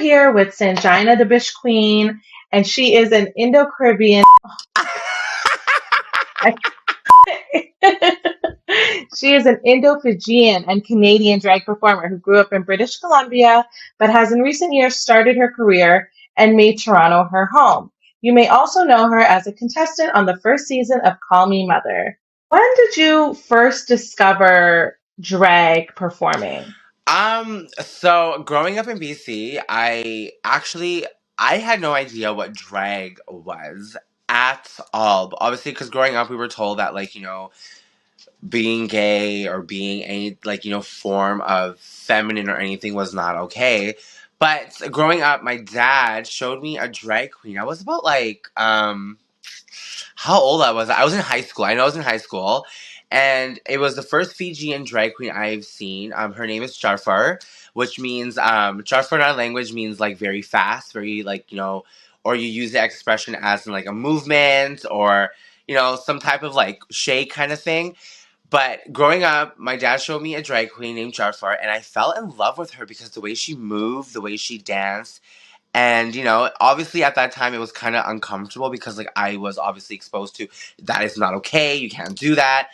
here with Sanjina DaBish Queen, and she is an Indo-Caribbean. She is an Indo-Fijian and Canadian drag performer who grew up in British Columbia, but has in recent years started her career and made Toronto her home. You may also know her as a contestant on the first season of Call Me Mother. When did you first discover drag performing? So growing up in BC, I had no idea what drag was at all. But obviously, because growing up, we were told that being gay or being any form of feminine or anything was not okay. But growing up, my dad showed me a drag queen. I was about how old I was. I was in high school. I know I was in high school. And it was the first Fijian drag queen I've seen. Her name is Charfar, which means Charfar in our language means like very fast, very or you use the expression as in like a movement or some type of like shake kind of thing. But growing up, my dad showed me a drag queen named Charfar, and I fell in love with her because the way she moved, the way she danced, and obviously at that time it was kind of uncomfortable because like I was obviously exposed to that is not okay, you can't do that.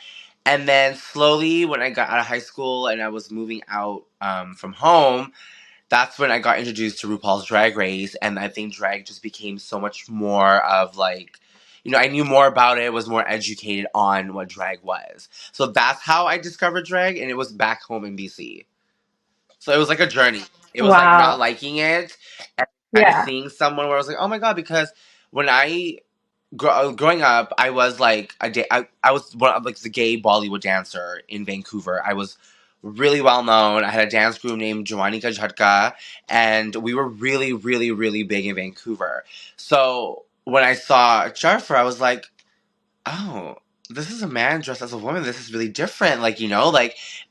And then slowly when I got out of high school and I was moving out from home, that's when I got introduced to RuPaul's Drag Race, and I think drag just became so much more of like, I knew more about it, was more educated on what drag was. So that's how I discovered drag, and it was back home in BC. So it was like a journey. It was like not Wow. liking it, and kind of Yeah. seeing someone where I was like, oh my god, because when I growing up, I was like I was one of like the gay Bollywood dancer in Vancouver. I was really well known. I had a dance group named Jawani Ka Jhatka, and we were really, really, really big in Vancouver. So when I saw Jarfar, I was like, oh, this is a man dressed as a woman. This is really different.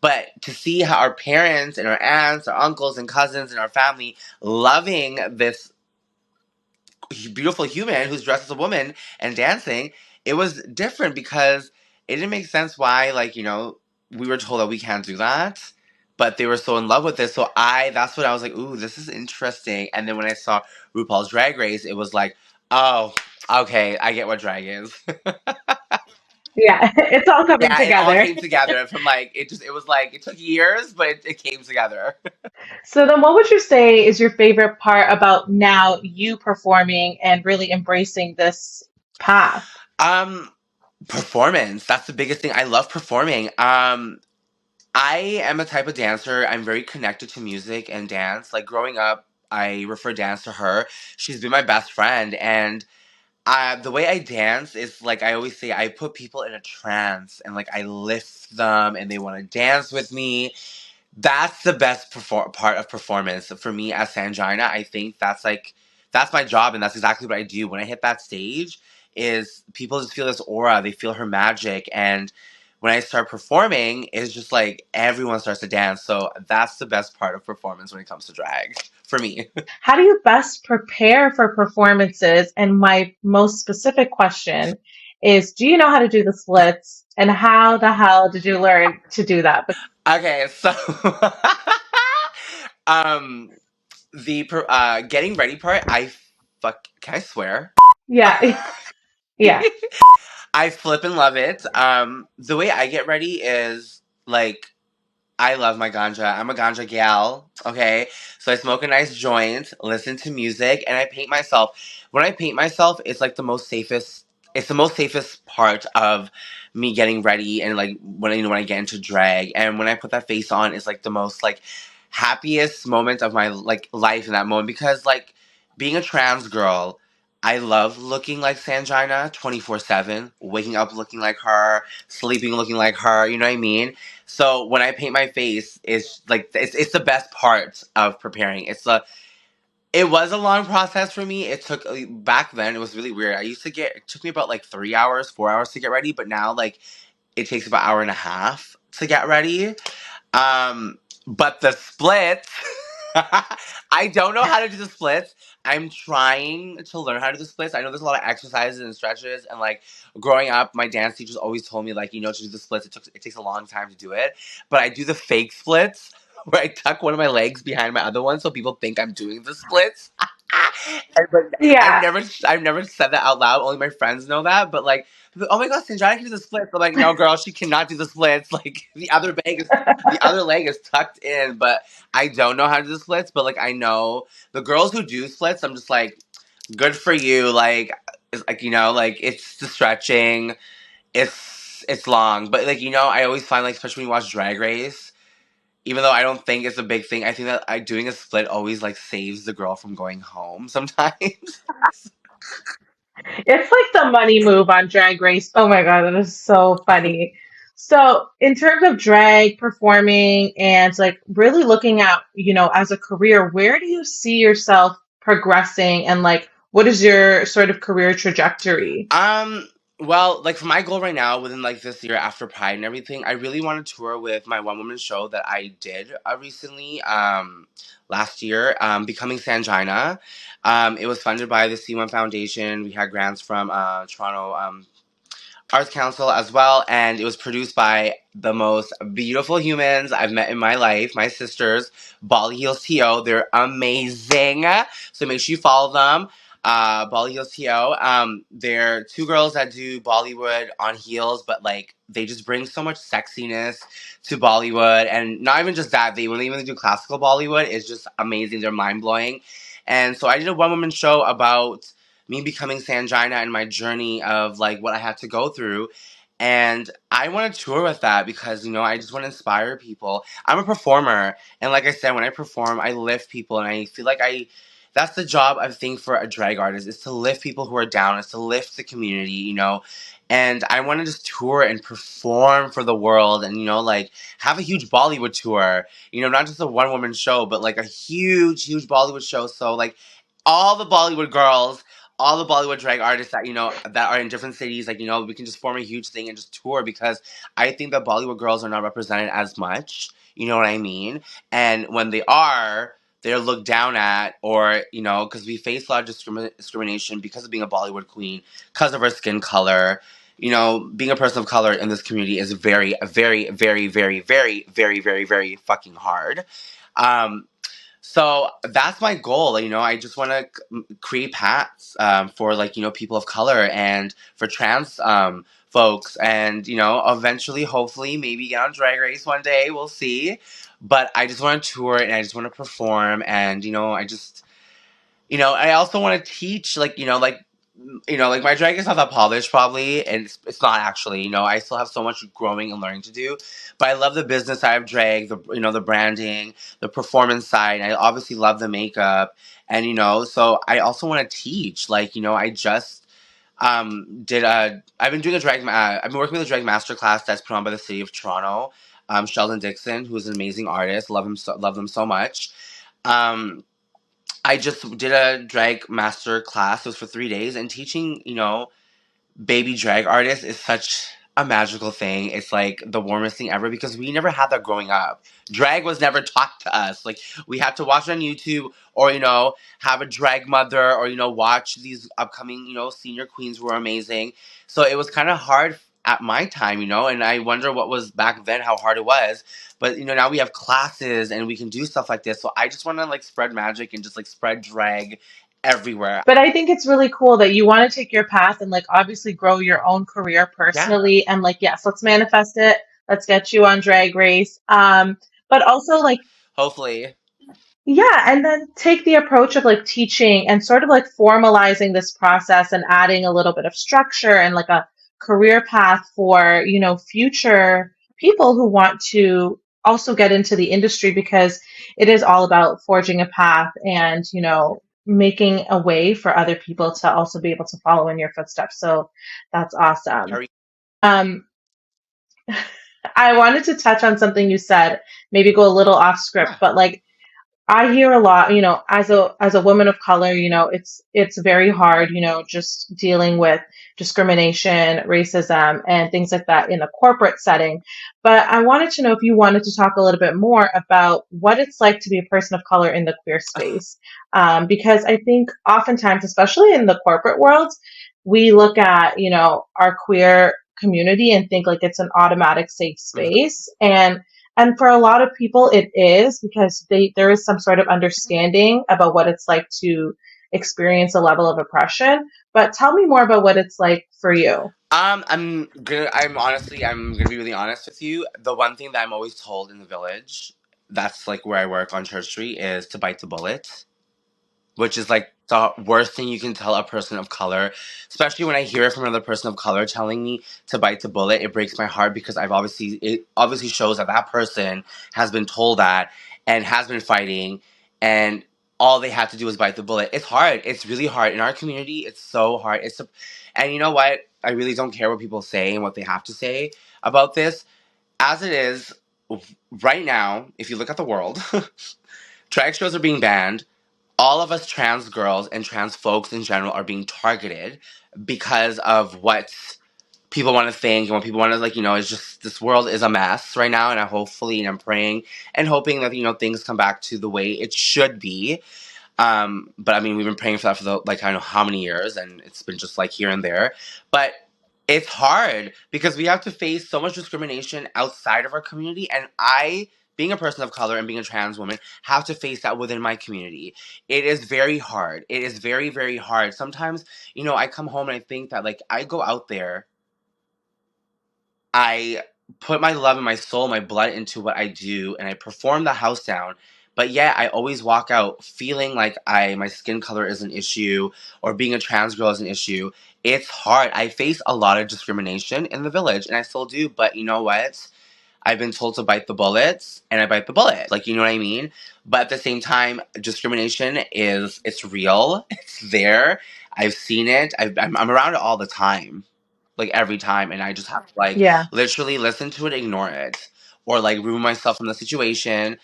But to see how our parents and our aunts, our uncles and cousins and our family loving this beautiful human who's dressed as a woman and dancing, it was different because it didn't make sense why, we were told that we can't do that. But they were so in love with this. So that's when I was like, ooh, this is interesting. And then when I saw RuPaul's Drag Race, it was like, oh, okay, I get what drag is. Yeah. It's all coming Yeah, it all together. came together from it was like, it took years, but it came together. So then what would you say is your favorite part about now you performing and really embracing this path? Um, Performance. That's the biggest thing. I love performing. I am a type of dancer. I'm very connected to music and dance. Like growing up, I refer dance to her. She's been my best friend, and the way I dance is like I always say, I put people in a trance, and like I lift them, and they want to dance with me. That's the best part of performance for me as Sanjina. I think that's my job, and that's exactly what I do when I hit that stage. Is people just feel this aura, they feel her magic, and when I start performing, it's just like everyone starts to dance. So that's the best part of performance when it comes to drag for me. How do you best prepare for performances? And my most specific question is, do you know how to do the splits? And how the hell did you learn to do that? Okay, so um, getting ready part, can I swear? Yeah. Yeah. I flip and love it. The way I get ready is like I love my ganja. I'm a ganja gal. Okay, so I smoke a nice joint, listen to music, and I paint myself. When I paint myself, it's like the most safest. It's the most safest part of me getting ready, and like when I get into drag, and when I put that face on, it's like the most like happiest moment of my like life in that moment because like being a trans girl. I love looking like Sanjina 24/7, waking up looking like her, sleeping looking like her, you know what I mean? So when I paint my face, it's the best part of preparing. It was a long process for me. It took back then. It was really weird. It took me about like 3 hours, 4 hours to get ready, but now like it takes about an hour and a half to get ready. But the splits, I don't know how to do the splits. I'm trying to learn how to do the splits. I know there's a lot of exercises and stretches, and like growing up, my dance teachers always told me like to do the splits. It takes a long time to do it, but I do the fake splits. where I tuck one of my legs behind my other one so people think I'm doing the splits. But Yeah. I've never said that out loud. Only my friends know that. But like, oh my god, Sanjana can do the splits. I'm like, no, girl, she cannot do the splits. Like the other leg is tucked in, but I don't know how to do the splits. But like, I know the girls who do splits. I'm just like, good for you. Like, it's like like it's the stretching. It's long, but like I always find like especially when you watch Drag Race, even though I don't think it's a big thing, I think that I doing a split always like saves the girl from going home sometimes. It's like the money move on Drag Race. Oh my God, that is so funny. So, in terms of drag performing and like really looking at, as a career, where do you see yourself progressing and like what is your sort of career trajectory? Um, well, like for my goal right now, within like this year after Pride and everything, I really want to tour with my one woman show that I did recently, last year, Becoming Sanjina. It was funded by the C1 Foundation. We had grants from Toronto Arts Council as well, and it was produced by the most beautiful humans I've met in my life, my sisters, Bali Heels TO. They're amazing. So make sure you follow them. Bali Heels TO. They're two girls that do Bollywood on heels, but like they just bring so much sexiness to Bollywood, and not even just that. They when they even do classical Bollywood, it's just amazing. They're mind blowing, and so I did a one woman show about me becoming Sanjina and my journey of like what I had to go through. And I want to tour with that because, I just want to inspire people. I'm a performer. And like I said, when I perform, I lift people. And I feel like that's the job I think for a drag artist is to lift people who are down, is to lift the community. And I want to just tour and perform for the world and, like have a huge Bollywood tour, not just a one woman show, but like a huge, huge Bollywood show. So, like, all the Bollywood girls, all the Bollywood drag artists that that are in different cities, like we can just form a huge thing and just tour because I think that Bollywood girls are not represented as much. You know what I mean? And when they are, they're looked down at, or because we face a lot of discrimination because of being a Bollywood queen, because of our skin color. Being a person of color in this community is very, very, very, very, very, very, very, very fucking hard. Um, so that's my goal. I just want to create paths for like people of color and for trans folks, and eventually, hopefully, maybe get on Drag Race one day. We'll see. But I just want to tour and I just want to perform, and I just I also want to teach, like like my drag is not that polished probably, and it's not actually. I still have so much growing and learning to do, but I love the business side of drag, the the branding, the performance side. I obviously love the makeup, and so I also want to teach. Like I just did a I've been doing I've been working with a drag master class that's put on by the city of Toronto. Sheldon Dixon, who's an amazing artist, love them so much. Um, I just did a drag master class. It was for 3 days, and teaching, baby drag artists is such a magical thing. It's like the warmest thing ever because we never had that growing up. Drag was never taught to us. Like we had to watch it on YouTube, or have a drag mother, or watch these upcoming senior queens who are amazing. So it was kind of hard at my time, and I wonder what was back then, how hard it was. But now we have classes and we can do stuff like this. So I just want to like spread magic and just like spread drag everywhere. But I think it's really cool that you want to take your path and like obviously grow your own career Yeah, personally and like yes, let's manifest it. Let's get you on Drag Race. But also like hopefully. yeah, and then take the approach of like teaching and sort of like formalizing this process and adding a little bit of structure and like a career path for, future people who want to also get into the industry because it is all about forging a path and, making a way for other people to also be able to follow in your footsteps. So that's awesome. Um, I wanted to touch on something you said, maybe go a little off script, Yeah. but like I hear a lot, as a woman of color, it's very hard, just dealing with discrimination, racism, and things like that in a corporate setting. But I wanted to know if you wanted to talk a little bit more about what it's like to be a person of color in the queer space, because I think oftentimes, especially in the corporate world, we look at our queer community and think like it's an automatic safe Mhm. space, and And for a lot of people, it is because there is some sort of understanding about what it's like to experience a level of oppression. But tell me more about what it's like for you. I'm gonna be really honest with you. The one thing that I'm always told in the village, that's like where I work on Church Street, is to bite the bullet, which is like the worst thing you can tell a person of color. Especially when I hear it from another person of color telling me to bite the bullet, it breaks my heart because it obviously shows that that person has been told that and has been fighting, and all they have to do is bite the bullet. It's hard. It's really hard in our community. It's so hard. And you know what? I really don't care what people say and what they have to say about this. As it is right now, if you look at the world, drag shows are being banned. All of us trans girls and trans folks in general are being targeted because of what people want to think and what people want to, like, it's just, this world is a mess right now, and and I'm praying and hoping that, things come back to the way it should be. But I mean, we've been praying for that for like, I don't know how many years, and it's been just like here and there. But it's hard because we have to face so much discrimination outside of our community, and I, being a person of color and being a trans woman, have to face that within my community. It is very hard. It is very, very hard. Sometimes, I come home and I think that, like, I go out there, I put my love and my soul, my blood into what I do, and I perform the house down. But yet, I always walk out feeling like my skin color is an issue, or being a trans girl is an issue. It's hard. I face a lot of discrimination in the village, and I still do. But you know what? I've been told to bite the bullets, and I bite the bullet. Like, you know what I mean? But at the same time, discrimination it's real. It's there. I've seen it. I'm around it all the time, like every time, and I just have to, like, Yeah. literally listen to it, ignore it, or like remove myself from the situation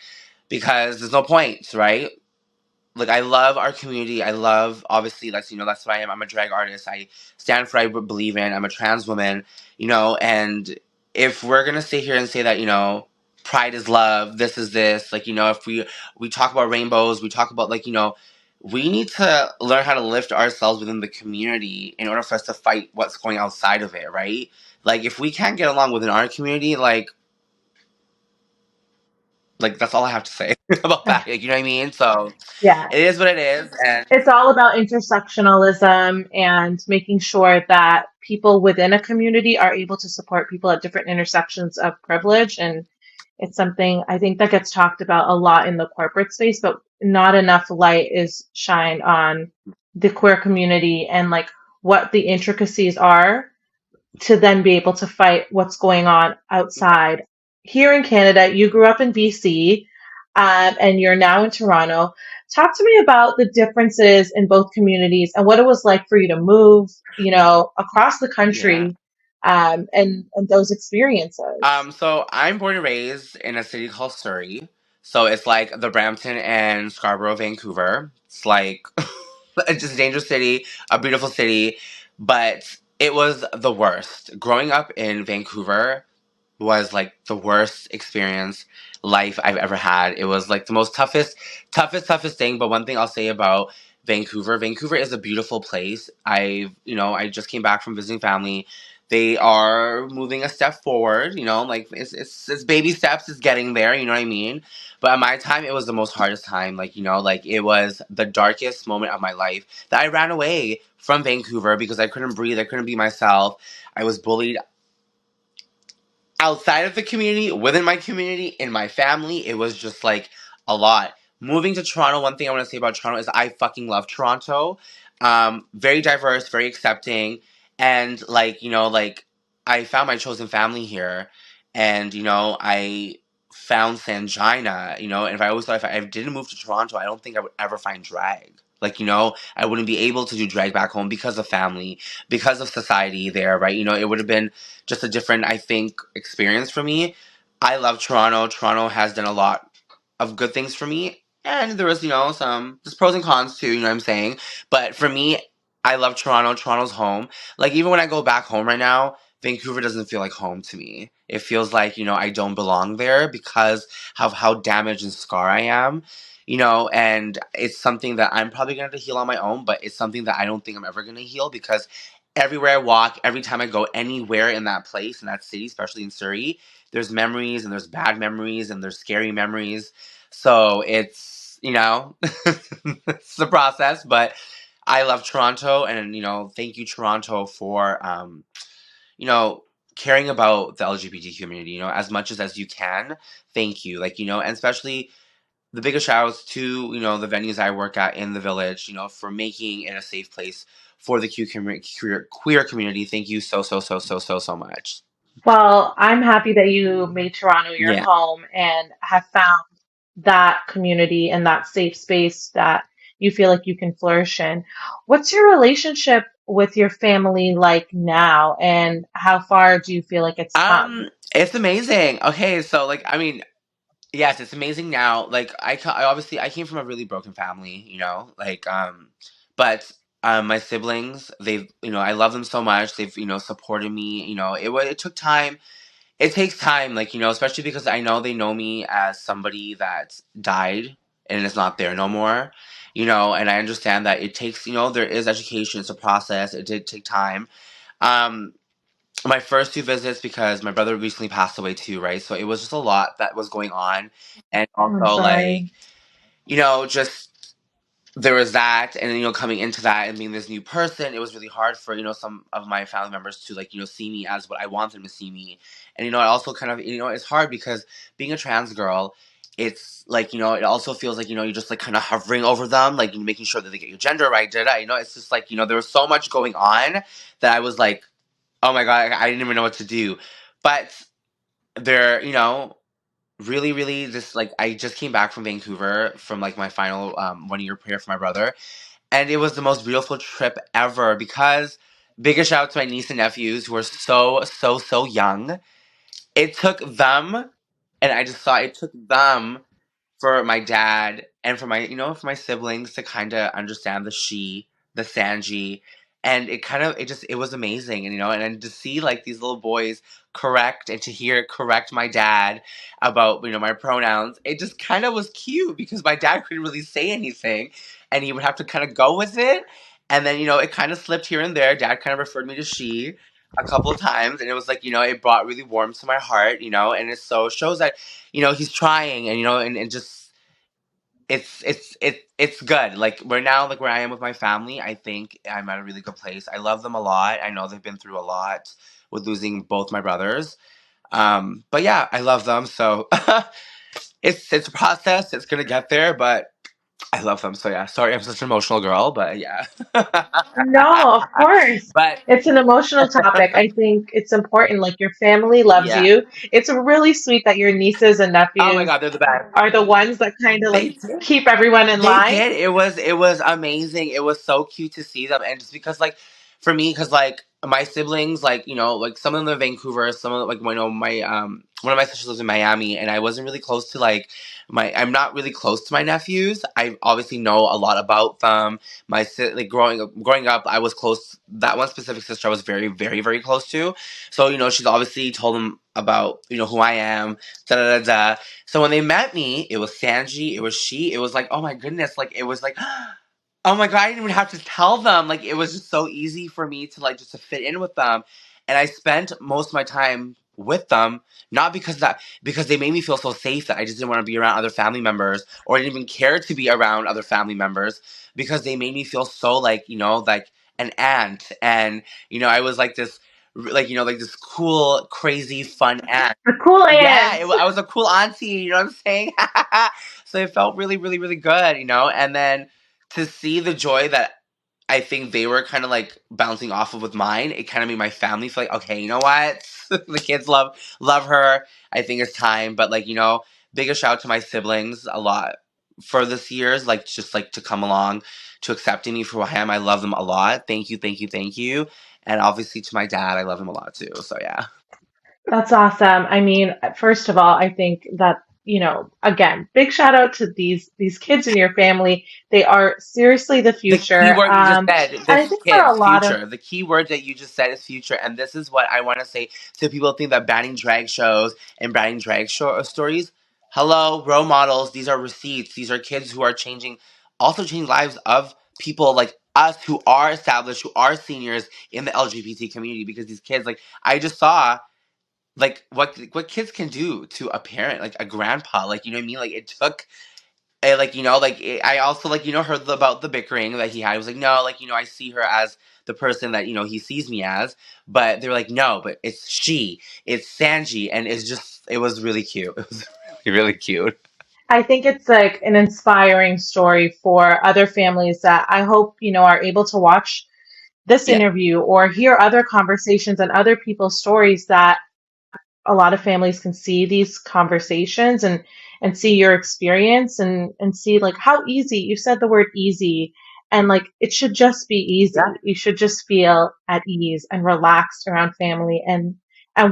because there's no point, right? Like, I love our community. I love, obviously, that's what I am. I'm a drag artist. I stand for what I believe in. I'm a trans woman, and if we're gonna sit here and say that, pride is love, this is this, like, if we talk about rainbows, we talk about, like, we need to learn how to lift ourselves within the community in order for us to fight what's going outside of it, right? Like, if we can't get along within our community, like that's all I have to say about that. Like, you know what I mean? So Yeah. it is what it is, and It's all about intersectionalism and making sure that people within a community are able to support people at different intersections of privilege. And it's something I think that gets talked about a lot in the corporate space, but not enough light is shined on the queer community and like what the intricacies are to then be able to fight what's going on outside. Here in Canada, you grew up in BC, and you're now in Toronto. Talk to me about the differences in both communities and what it was like for you to move, across the yeah. country, and those experiences. So I'm born and raised in a city called Surrey. So it's like the Brampton and Scarborough, Vancouver. It's like it's just a dangerous city, a beautiful city, but it was the worst. Growing up in Vancouver was like the worst experience life I've ever had. It was like the most toughest thing. But one thing I'll say about Vancouver is a beautiful place. I just came back from visiting family. They are moving a step forward, like it's baby steps, it's getting there, you know what I mean? But at my time, it was the most hardest time, like, like it was the darkest moment of my life that I ran away from Vancouver because I couldn't breathe, I couldn't be myself. I was bullied outside of the community, within my community, in my family. It was just like a lot. Moving to Toronto, one thing I want to say about Toronto is I fucking love Toronto. Very diverse, very accepting, and like, like I found my chosen family here, and I found Sanjina. And if I always thought if I didn't move to Toronto, I don't think I would ever find drag. Like, I wouldn't be able to do drag back home because of family, because of society there, right? It would have been just a different, I think, experience for me. I love Toronto. Toronto has done a lot of good things for me. And there was, some, there's pros and cons too, you know what I'm saying? But for me, I love Toronto. Toronto's home. Like, even when I go back home right now, Vancouver doesn't feel like home to me. It feels like, I don't belong there because of how damaged and scarred I am. And it's something that I'm probably going to have to heal on my own, but it's something that I don't think I'm ever going to heal because everywhere I walk, every time I go anywhere in that place, in that city, especially in Surrey, there's memories and there's bad memories and there's scary memories. So it's, it's the process, but I love Toronto, and, thank you, Toronto, for, you know, caring about the LGBT community, as much as you can. Thank you. Like, and especially the biggest shout outs to, the venues I work at in the village, for making it a safe place for the queer community. Thank you so, so, so, so, so, so much. Well, I'm happy that you made Toronto your Yeah. home and have found that community and that safe space that you feel like you can flourish in. What's your relationship with your family like now, and how far do you feel like it's come? It's amazing. Okay, so like, I mean, yes, it's amazing now. Like, I obviously I came from a really broken family, like, but my siblings, they've, I love them so much. They've, supported me. It took time. It takes time, like, especially because I know they know me as somebody that died and is not there no more, and I understand that it takes, there is education, it's a process, it did take time. Um, my first two visits, because my brother recently passed away too, right? So it was just a lot that was going on. And I'm also, like, sorry. just there was that, and then, coming into that and being this new person, it was really hard for, some of my family members to, like, see me as what I want them to see me. And, it also kind of, it's hard because being a trans girl, it's like, it also feels like, you're just like kind of hovering over them, like, making sure that they get your gender right, it's just like, there was so much going on that I was like, oh my god, I didn't even know what to do. But they're, really, really, just like, I just came back from Vancouver from, like, my final 1 year prayer for my brother, and it was the most beautiful trip ever, because biggest shout out to my niece and nephews, who are so, so, so young. It took them, and I just saw it took them for my dad and for my, for my siblings to kind of understand the Sanji, and it was amazing, and, and then to see, like, these little boys correct, and to hear correct my dad about, my pronouns, it just kind of was cute, because my dad couldn't really say anything, and he would have to kind of go with it, and then, it kind of slipped here and there. Dad kind of referred me to she a couple of times, and it was like, it brought really warm to my heart, and it so shows that, he's trying, and, and just it's good. Like, we're now, like, where I am with my family, I think I'm at a really good place. I love them a lot. I know they've been through a lot with losing both my brothers. But yeah, I love them. So it's a process. It's gonna get there, but I love them. So yeah, sorry I'm such an emotional girl, but yeah. No, of course. But It's an emotional topic. I think it's important. Like, your family loves yeah. you. It's really sweet that your nieces and Oh my nephews god, they're the best. are the ones that kind of They like did. keep everyone in They line. did. It was amazing. It was so cute to see them, and just because, like, for me, because, like, my siblings, like, like, some of them live in Vancouver, some of them, like, my one of my sisters lives in Miami, and I wasn't really close to, like, I'm not really close to my nephews. I obviously know a lot about them. Like, growing up, I was close. That one specific sister I was very, very, very close to. So, she's obviously told them about, who I am. Da da da da. So when they met me, it was Sanji, it was she, it was like, oh my goodness, like, it was like, oh my god, I didn't even have to tell them. Like, it was just so easy for me to, like, just to fit in with them. And I spent most of my time with them, not because they made me feel so safe that I just didn't want to be around other family members, or I didn't even care to be around other family members, because they made me feel so, like, like an aunt. And, I was like this, like, like this cool, crazy, fun aunt. The cool Yeah, ants. I was a cool auntie, you know what I'm saying? So it felt really, really, really good, And then to see the joy that I think they were kind of, like, bouncing off of with mine, it kind of made my family feel like, okay, you know what? The kids love her. I think it's time. But, like, biggest shout out to my siblings a lot for this year's, like, just, like, to come along, to accepting me for who I am. I love them a lot. Thank you, thank you, thank you. And obviously to my dad, I love him a lot too. So yeah. That's awesome. I mean, first of all, I think that, again, big shout out to these kids in your family. They are seriously the The key future. word you just said, And this I is think for a kids, lot of future. The key word that you just said is future, and this is what I want to say to people who think that banning drag shows and banning drag stories. Hello, role models. These are receipts. These are kids who are changing, also changing lives of people like us who are established, who are seniors in the LGBT community, because these kids, like, I just saw like what kids can do to a parent, like a grandpa, like, you know what I mean? Like, it took like, I also, like, heard about the bickering that he had. He was like, no, like, I see her as the person that, he sees me as. But they're like, no, but it's Sanji. And it was really cute. It was really, really cute. I think it's like an inspiring story for other families that I hope, are able to watch this Yeah. interview or hear other conversations and other people's stories, that a lot of families can see these conversations and see your experience and see like how easy, you said the word easy, and like it should just be Yeah. easy. You should just feel at ease and relaxed around family, and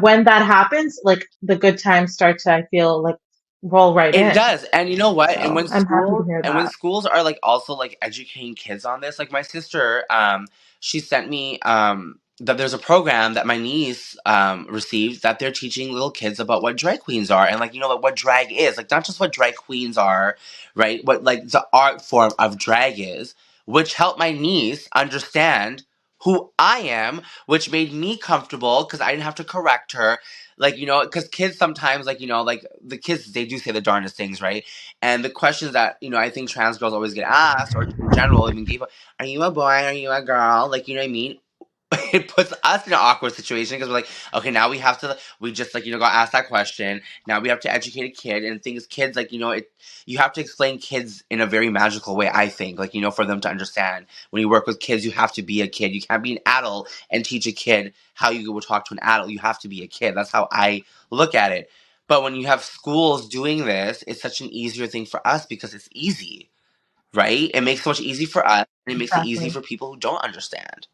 when that happens, like the good times start to, I feel like, roll right It in. does. And you know what? And So I'm happy to hear when that. schools are like also like educating kids on this, like my sister, she sent me that there's a program that my niece received, that they're teaching little kids about what drag queens are, and like, like what drag is. Like, not just what drag queens are, right? What, like, the art form of drag is, which helped my niece understand who I am, which made me comfortable because I didn't have to correct her, like, because kids sometimes, like, like the kids, they do say the darndest things, right? And the questions that, I think trans girls always get asked, or in general, even gay people, are you a boy, are you a girl, like, you know what I mean? It puts us in an awkward situation because we're like, okay, now we just, like, got asked that question. Now we have to educate a kid, and things, kids, like, you have to explain kids in a very magical way, I think, like, for them to understand. When you work with kids, you have to be a kid. You can't be an adult and teach a kid how you would talk to an adult. You have to be a kid. That's how I look at it. But when you have schools doing this, it's such an easier thing for us because it's easy, right? It makes it so much easy for us, and it makes it easy Exactly. for people who don't understand.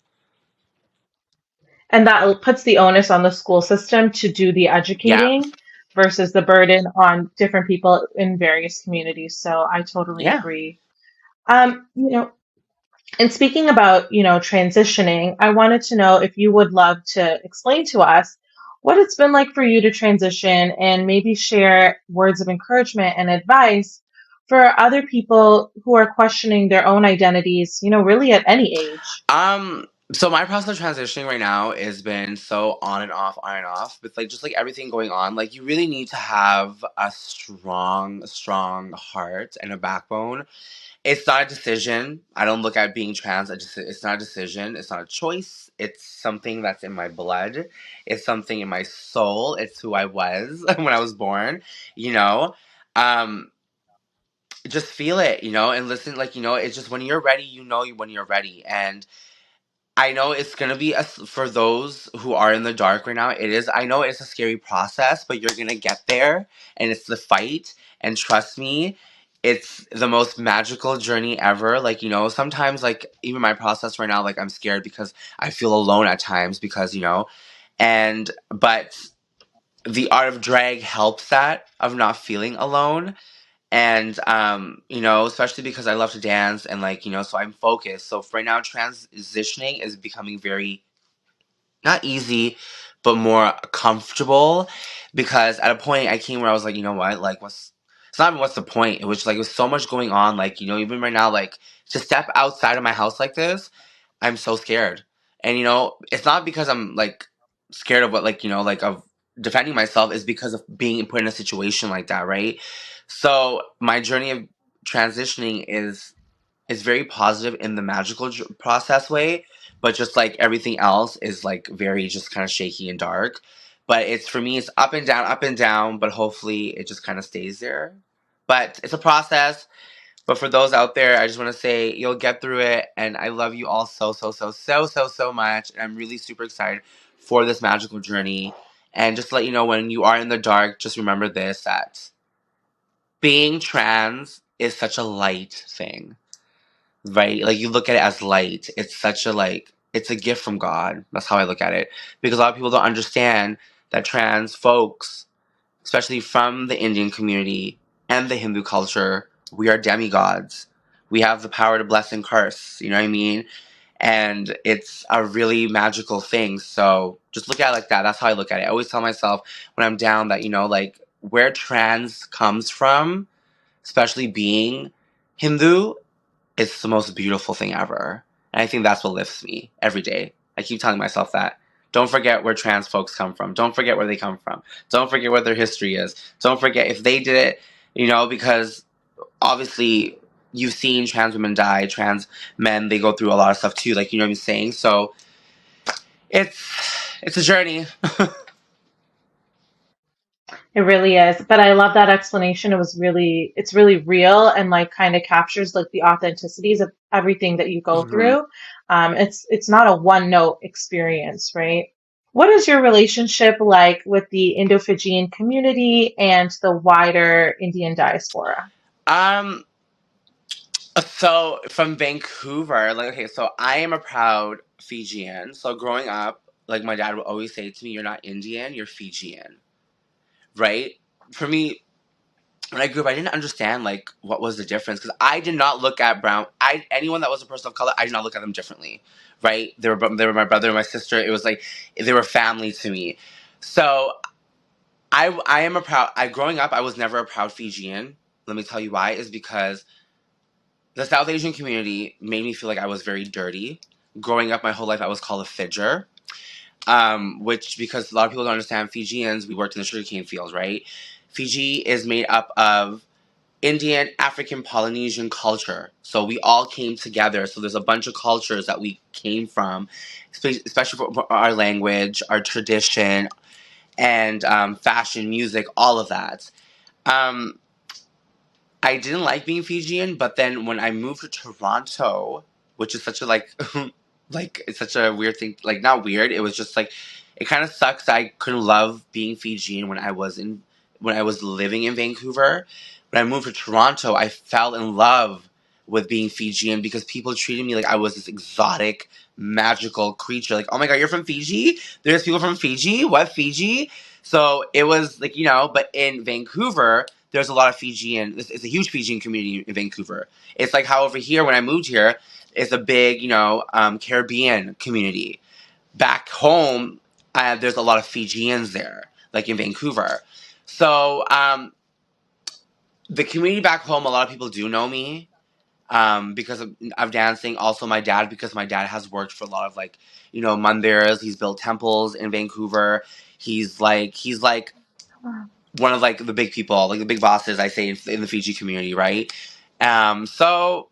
And that puts the onus on the school system to do the Yeah. educating versus the burden on different people in various communities. So I totally Yeah. agree. You know, and speaking about, transitioning, I wanted to know if you would love to explain to us what it's been like for you to transition, and maybe share words of encouragement and advice for other people who are questioning their own identities, really at any age. So my process of transitioning right now has been so on and off, with like just like everything going on. Like, you really need to have a strong heart and a backbone. It's not a decision. I don't look at being trans. It's not a decision. It's not a choice. It's something that's in my blood. It's something in my soul. It's who I was when I was born. You know, um, just feel it. And listen. Like, it's just when you're ready. When you're ready. And I know it's gonna be for those who are in the dark right now. It is. I know it's a scary process, but you're gonna get there, and it's the fight. And trust me, it's the most magical journey ever. Like, sometimes, like, even my process right now, like, I'm scared because I feel alone at times, because and but the art of drag helps that, of not feeling alone. And especially because I love to dance, and like, so I'm focused. So for right now, transitioning is becoming very, not easy, but more comfortable, because at a point I came where I was like, you know what, like, it's not even what's the point. It was like, it was so much going on, like, even right now, like, to step outside of my house like this, I'm so scared. And it's not because I'm like scared of what, like, like, of defending myself, is because of being put in a situation like that, right? So my journey of transitioning is very positive in the magical process way, but just like everything else is like very just kind of shaky and dark. But it's, for me, it's up and down, but hopefully it just kind of stays there. But it's a process. But for those out there, I just want to say you'll get through it, and I love you all so much. And I'm really super excited for this magical journey. And just to let you know, when you are in the dark, just remember this: that being trans is such a light thing, right? Like, you look at it as light. It's such a, like, it's a gift from God. That's how I look at it. Because a lot of people don't understand that trans folks, especially from the Indian community and the Hindu culture, we are demigods. We have the power to bless and curse. You know what I mean? And it's a really magical thing. So just look at it like that. That's how I look at it. I always tell myself when I'm down that, like, where trans comes from, especially being Hindu, it's the most beautiful thing ever. And I think that's what lifts me every day. I keep telling myself that. Don't forget where trans folks come from. Don't forget where they come from. Don't forget what their history is. Don't forget if they did it, because obviously you've seen trans women die, trans men, they go through a lot of stuff too, like, you know what I'm saying? So it's a journey. It really is. But I love that explanation. It's really real and like kind of captures like the authenticities of everything that you go Hmm. through. It's not a one note experience, right? What is your relationship like with the Indo-Fijian community and the wider Indian diaspora? Um, so from Vancouver, like, okay, so I am a proud Fijian. So growing up, like, my dad would always say to me, "You're not Indian, you're Fijian," right? For me, when I grew up, I didn't understand like what was the difference because I did not look at anyone that was a person of color. I did not look at them differently, right? They were my brother and my sister. It was like they were family to me. So I am a proud. I growing up, I was never a proud Fijian. Let me tell you why. Is because the South Asian community made me feel like I was very dirty. Growing up, my whole life, I was called a fidger. Which, because a lot of people don't understand, Fijians, we worked in the sugarcane fields, right? Fiji is made up of Indian, African, Polynesian culture. So we all came together. So there's a bunch of cultures that we came from, especially for our language, our tradition, and fashion, music, all of that. Um, I didn't like being Fijian, but then when I moved to Toronto, which is such a like, like it's such a weird thing. Like not weird. It was just like, it kind of sucks that I couldn't love being Fijian when I was living in Vancouver. When I moved to Toronto, I fell in love with being Fijian because people treated me like I was this exotic, magical creature. Like, oh my god, you're from Fiji? There's people from Fiji? What Fiji? So it was like, but in Vancouver, there's a lot of Fijian. It's a huge Fijian community in Vancouver. It's like how over here, when I moved here, it's a big, Caribbean community. Back home, there's a lot of Fijians there, like in Vancouver. So the community back home, a lot of people do know me because of dancing. Also, my dad, because my dad has worked for a lot of like, mandirs. He's built temples in Vancouver. He's like one of like the big people, like the big bosses, I say in the Fiji community, right? So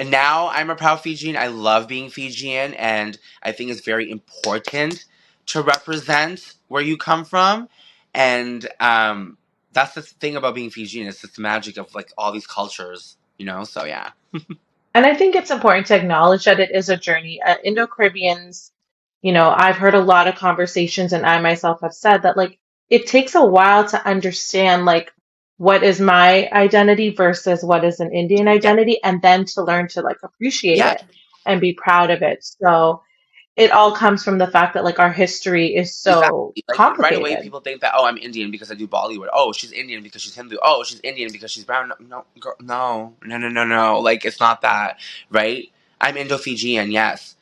and now I'm a proud Fijian. I love being Fijian, and I think it's very important to represent where you come from. And that's the thing about being Fijian. It's the magic of like all these cultures. So yeah. And I think it's important to acknowledge that it is a journey. Indo-Caribbeans, I've heard a lot of conversations, and I myself have said that like it takes a while to understand like what is my identity versus what is an Indian Yeah. identity, and then to learn to like appreciate Yeah. it and be proud of it. So it all comes from the fact that like our history is so Exactly. Like right away, complicated. people think that, oh, I'm Indian because I do Bollywood. Oh, she's Indian because she's Hindu. Oh, she's Indian because she's brown. No, girl, no, no, no, no, no. Like it's not that, right? I'm Indo-Fijian, yes,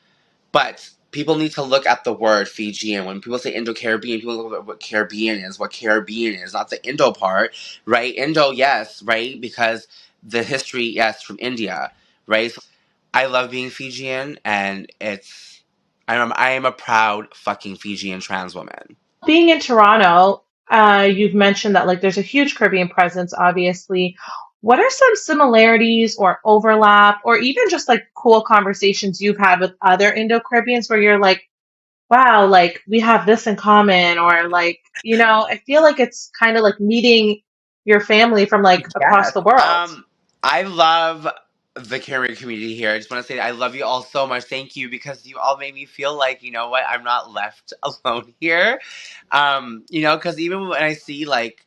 but people need to look at the word Fijian. When people say Indo-Caribbean, people look at what Caribbean is. What Caribbean is, not the Indo part, right? Indo, yes, right, because the history, yes, from India, right? So I love being Fijian, and I am a proud fucking Fijian trans woman. Being in Toronto, you've mentioned that like there's a huge Caribbean presence, obviously. What are some similarities or overlap, or even just like cool conversations you've had with other Indo-Caribbeans where you're like, wow, like we have this in common, or like, I feel like it's kind of like meeting your family from like across Yes. the world. I love the Caribbean community here. I just want to say I love you all so much. Thank you because you all made me feel like, you know what, I'm not left alone here. Because even when I see like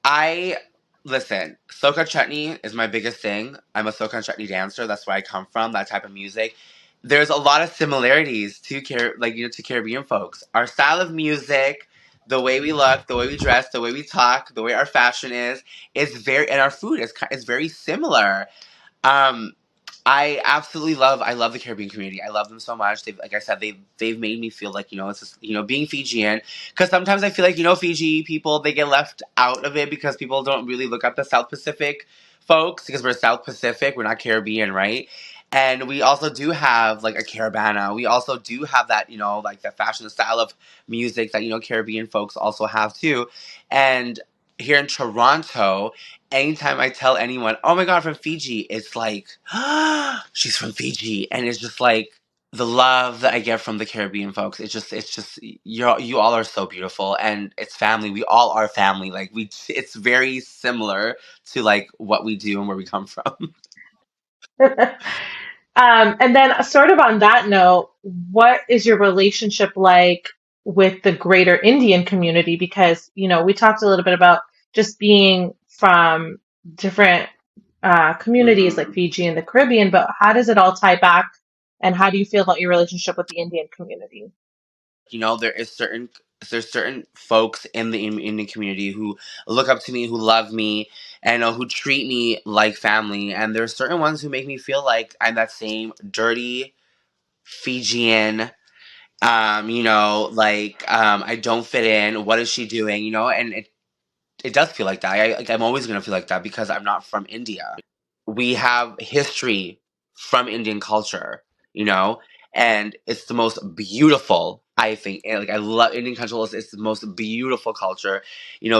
I listen, soca chutney is my biggest thing. I'm a soca and chutney dancer. That's where I come from. That type of music. There's a lot of similarities to to Caribbean folks. Our style of music, the way we look, the way we dress, the way we talk, the way our fashion is very, and our food is very similar. Um, I love the Caribbean community. I love them so much. Like I said, they've made me feel like, it's just, being Fijian. Because sometimes I feel like, Fiji people, they get left out of it because people don't really look at the South Pacific folks because we're South Pacific, we're not Caribbean, right? And we also do have like a caravana. We also do have that, like the fashion style of music that, Caribbean folks also have too. And here in Toronto, anytime I tell anyone, oh my God, from Fiji, it's like, she's from Fiji. And it's just like, the love that I get from the Caribbean folks, it's just you all are so beautiful, and it's family. We all are family. Like it's very similar to like what we do and where we come from. And then, sort of on that note, what is your relationship like with the greater Indian community? Because, we talked a little bit about just being from different communities like hmm Fiji and the Caribbean, but how does it all tie back? And how do you feel about your relationship with the Indian community? there is there's certain folks in the Indian community who look up to me, who love me, and who treat me like family. And there's certain ones who make me feel like I'm that same dirty Fijian. I don't fit in. What is she doing? And it does feel like that. I'm always gonna feel like that because I'm not from India. We have history from Indian culture, you know, and it's the most beautiful. I think, and like I love Indian culture. It's the most beautiful culture.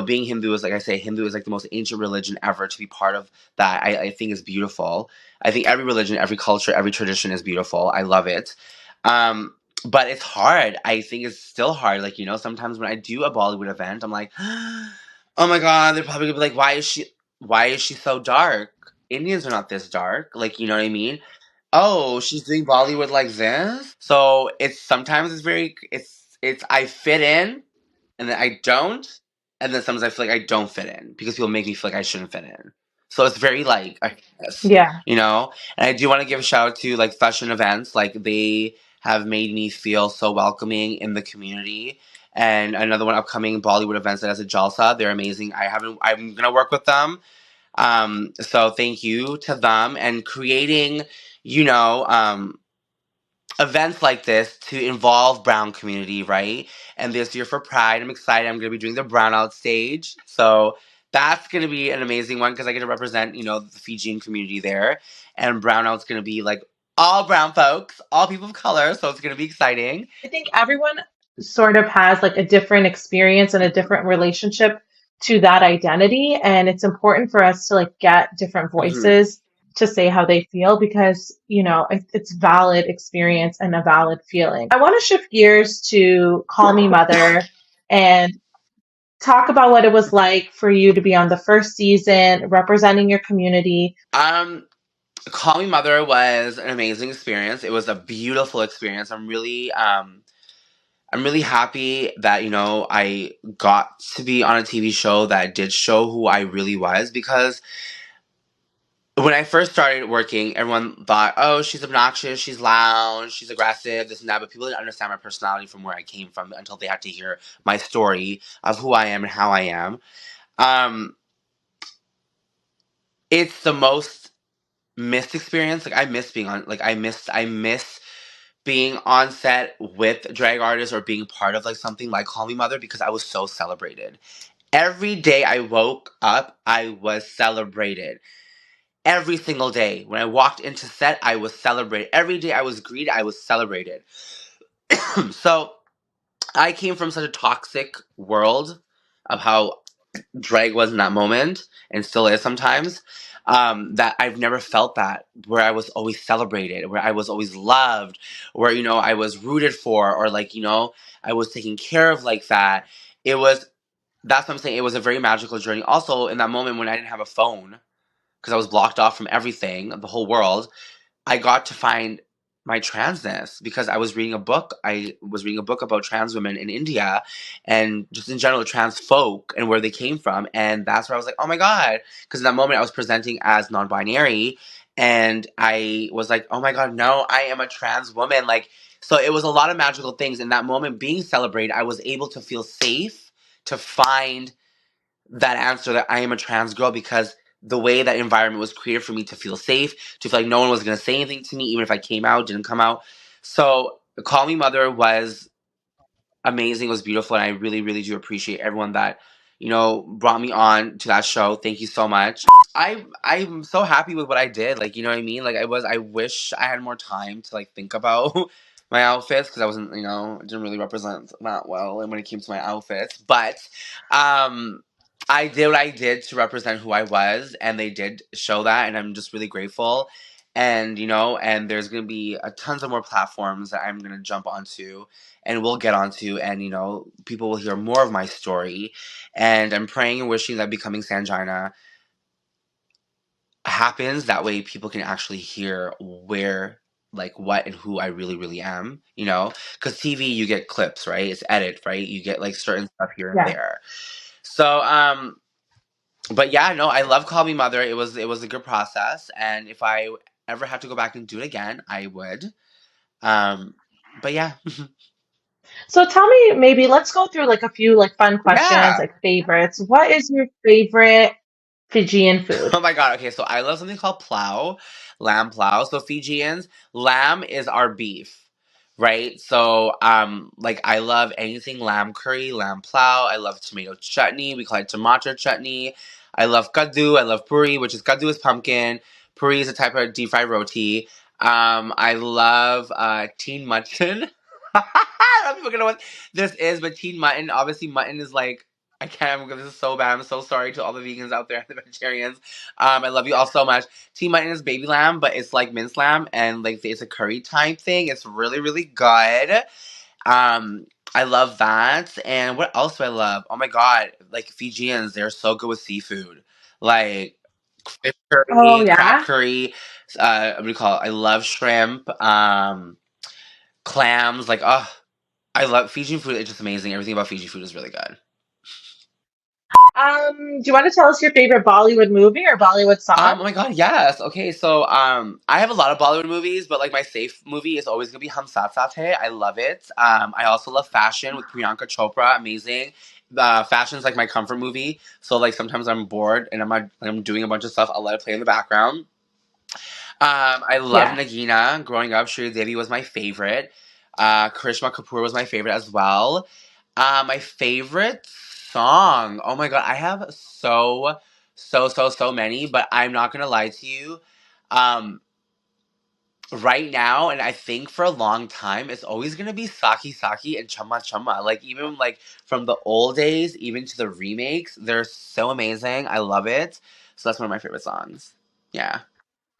Being Hindu is like I say, Hindu is like the most ancient religion ever. To be part of that, I think is beautiful. I think every religion, every culture, every tradition is beautiful. I love it. Um, but it's hard. I think it's still hard. Like sometimes when I do a Bollywood event, I'm like, oh my God, they're probably gonna be like, why is she so dark? Indians are not this dark. Like, you know what I mean? Oh, she's doing Bollywood like this? So it's sometimes it's I fit in and then I don't, and then sometimes I feel like I don't fit in because people make me feel like I shouldn't fit in. So it's very like I guess, Yeah. you know? And I do want to give a shout out to like fashion events. Like they have made me feel so welcoming in the community. And another one upcoming Bollywood events that has a Jalsa. They're amazing. I'm gonna work with them. So thank you to them and creating, you know, um, events like this to involve brown community, right? And this year for Pride, I'm excited. I'm going to be doing the brown out stage. So that's going to be an amazing one because I get to represent, the Fijian community there. And brown out's going to be like all brown folks, all people of color. So it's going to be exciting. I think everyone sort of has like a different experience and a different relationship to that identity. And it's important for us to like get different Mhm. voices to say how they feel because, it's valid experience and a valid feeling. I want to shift gears to Call Me Mother and talk about what it was like for you to be on the first season, representing your community. Um, Call Me Mother was an amazing experience. It was a beautiful experience. I'm really happy that I got to be on a TV show that did show who I really was because when I first started working, everyone thought, "Oh, she's obnoxious, she's loud, she's aggressive, this and that." But people didn't understand my personality from where I came from until they had to hear my story of who I am and how I am. Um, it's the most missed experience. Like I miss being on. Like I miss being on set with drag artists or being part of like something like Call Me Mother because I was so celebrated. Every day I woke up, I was celebrated. Every single day. When I walked into set, I was celebrated. Every day I was greeted, I was celebrated. So I came from such a toxic world of how drag was in that moment and still is sometimes. That I've never felt that where I was always celebrated, where I was always loved, where I was rooted for, or like I was taken care of like that. It was That's what I'm saying. It was a very magical journey. Also, in that moment when I didn't have a phone because I was blocked off from everything, the whole world, I got to find my transness because I was reading a book. I was reading a book about trans women in India and just in general trans folk and where they came from. And that's where I was like, oh my God. Because in that moment I was presenting as non binary and I was like, oh my God, no, I am a trans woman. Like, so it was a lot of magical things. In that moment being celebrated, I was able to feel safe to find that answer that I am a trans girl because the way that environment was created for me to feel safe, to feel like no one was going to say anything to me, even if I came out, didn't come out. So, Call Me Mother was amazing, was beautiful, and I really, really do appreciate everyone that, brought me on to that show. Thank you so much. I'm so happy with what I did. Like, you know what I mean? Like, I wish I had more time to like think about my outfits because I wasn't, it didn't really represent that well and when it came to my outfits. But um I did what I did to represent who I was, and they did show that, and I'm just really grateful. And and there's gonna be a tons of more platforms that I'm gonna jump onto, and we'll get onto, and people will hear more of my story. And I'm praying and wishing that becoming Sanjina happens. That way, people can actually hear where, like, what and who I really, really am. Because TV, you get clips, right? It's edit, right? You get like certain stuff here and Yeah. there. So, but yeah, no, I love Call Me Mother. It was a good process, and if I ever had to go back and do it again, I would. Um, but yeah, So tell me, maybe let's go through like a few like fun questions, yeah. like favorites. What is your favorite Fijian food? Oh my god. Okay, so I love something called plow, lamb plow. So Fijians, lamb is our beef, right? So like I love anything lamb curry, lamb plow. I love tomato chutney. We call it tomato chutney. I love kaddu. I love puri, which is kaddu is pumpkin. Puri is a type of deep fried roti. I love teen mutton. I don't know if people gonna know what this is, but teen mutton. Obviously, mutton is like I can't. This is so bad. I'm so sorry to all the vegans out there, the vegetarians. I love you all so much. Teen mutton is baby lamb, but it's like minced lamb, and like it's a curry type thing. It's really, really good. Um, I love that. And what else do I love? Oh my god, like Fijians, they're so good with seafood. Like fish Oh curry, crab yeah. curry. What do you call it? I love shrimp. Clams. Like, oh, I love Fijian food. It's just amazing. Everything about Fiji food is really good. Do you want to tell us your favorite Bollywood movie or Bollywood song? Oh my god, yes. Okay, so I have a lot of Bollywood movies, but like my safe movie is always gonna be Hum Saath Saath Hai. I love it. I also love fashion with Priyanka Chopra. Amazing. Fashion's like my comfort movie. So like sometimes I'm bored and I'm doing a bunch of stuff. I'll let it play in the background. I love Yeah. Nagina. Growing up, Shri Devi was my favorite. Karishma Kapoor was my favorite as well. My favorite song. Oh my god, I have so many, but I'm not gonna lie to you. Um, right now, and I think for a long time, it's always gonna be Saki Saki and Chama Chama. Like even like from the old days, even to the remakes, they're so amazing. I love it. So that's one of my favorite songs. Yeah.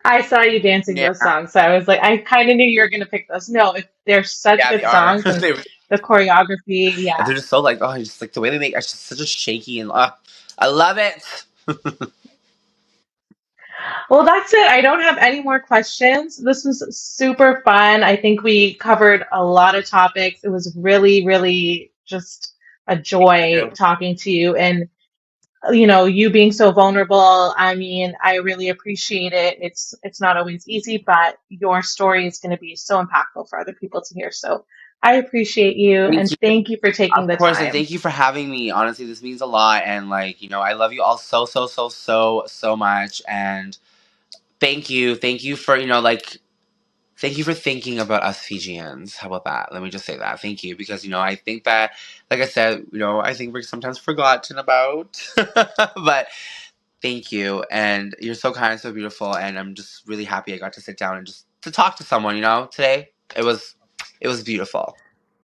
I saw you dancing Yeah. those songs, so I was like, I kind of knew you were gonna pick those. No, if they're such Yeah, they good are. songs and They the choreography, And yeah. they're just so like, oh, just like the way they make it's just such a shaky and I love it. Well, that's it. I don't have any more questions. This was super fun. I think we covered a lot of topics. It was really, really just a joy Yeah. talking to you and you being so vulnerable. I mean, I really appreciate it. It's not always easy, but your story is going to be so impactful for other people to hear. So I appreciate you Thank and you. thank you for taking Of the course, and time. thank you for having me. Honestly, this means a lot, and like I love you all so much, and thank you for like thank you for thinking about us Fijians. How about that? Let me just say that. Thank you because I think that, like I said, I think we're sometimes forgotten about, but thank you, and you're so kind and so beautiful, and I'm just really happy I got to sit down and just to talk to someone. Today it was beautiful.